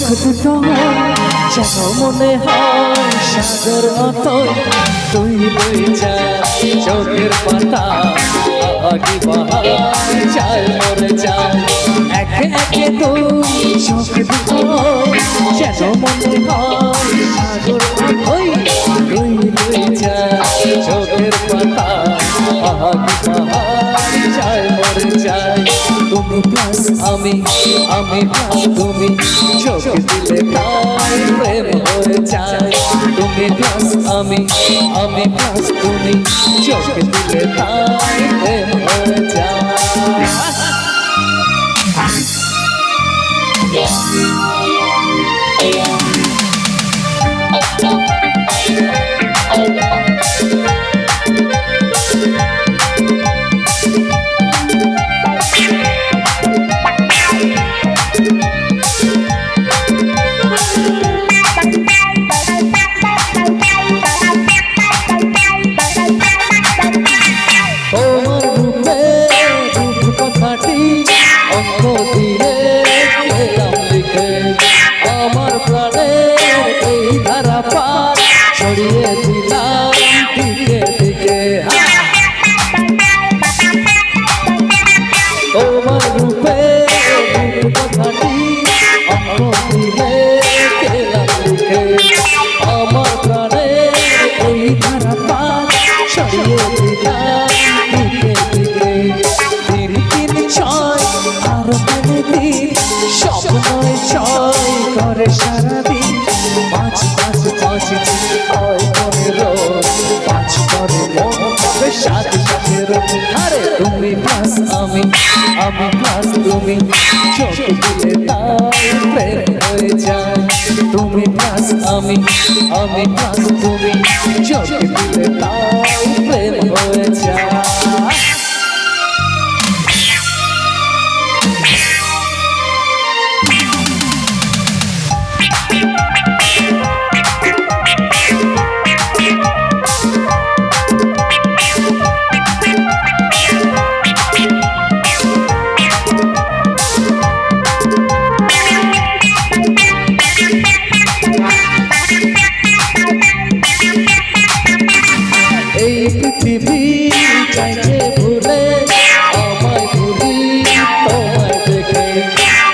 দুটো যেন মনে হয় সাগর অতই তুই বই যা চোখের পাতা আগে বাহার চাল মরে যায় একে একে তুই চোখ দুটো যেন মনে হয় সাগর অতই তুই বই যা চোখের পাতা আগে বাহার চাল মরে যায় তুমি প্লাস আমি প্লাস তুমি চোখ দিলে তাই প্রেম হয়ে যায় তুমি প্লাস আমি প্লাস তুমি চোখ দিলে তাই প্রেম হয়ে যায় অঙ্ক দিয়ে গেলাম লিখে আমার প্রাণের এই ধারা পার ছড়িয়ে দিলাম দিকে দিকে তোমার রূপে কথাটি অঙ্ক দিয়ে গেলাম লিখে আমার প্রাণের এই ধারা পার ছড়িয়ে দিলাম দিকে দিকে স্বপ্নয় ছয় করে সারাদিন পাঁচ পাঁচ পাঁচ হয় করে রোজ পাঁচ করে মন হবে সাথে সাথে রোজ আরে তুমি প্লাস আমি প্লাস তুমি চোখ দিলে তাই প্রেম হয়ে যায় তুমি প্লাস আমি প্লাস তুমি চোখ দিলে তাই প্রেম হয়ে যায় পৃথিবী চাইছে ভুলে আমায় ভুলি তোমায় দেখে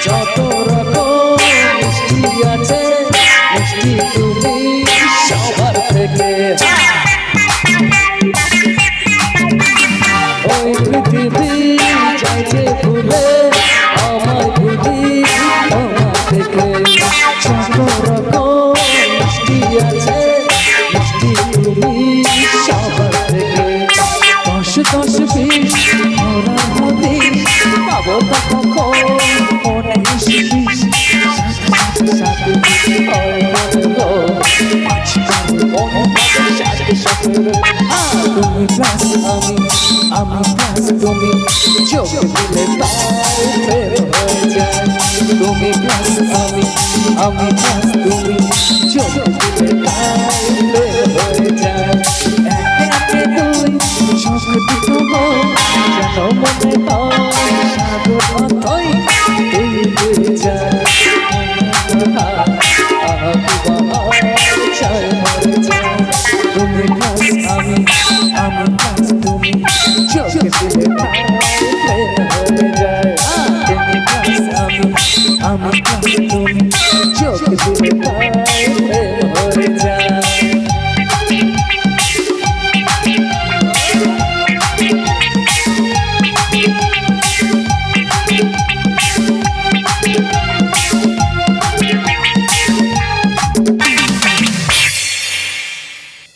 যত রকম মিষ্টি আছে মিষ্টি তুমি সবার থেকে ওই পৃথিবী চাইছে ভুলে আমায় ভুলি তোমায় দেখে যত রকম মিষ্টি আছে মিষ্টি তুমি সবার দশ বিশ ধরার মধ্যে পাবো তা কখন মনে শিখিস সাথে তুমি প্লাস আমি প্লাস তুমি চোখ দিলে তাই প্রেম হয়ে যায় তুমি প্লাস আমি প্লাস তুমি চোখ দিলে তাই প্রেম হয়ে যায় চোখ দুটো যেন মনে হয় সাগর অতই তুই বই যা চাই মরে যায় তুমি প্লাস আমি প্লাস তুমি চোখ দিলে প্রেম হয়ে যায় তুমি প্লাস আমি প্লাস তুমি চোখ দিলে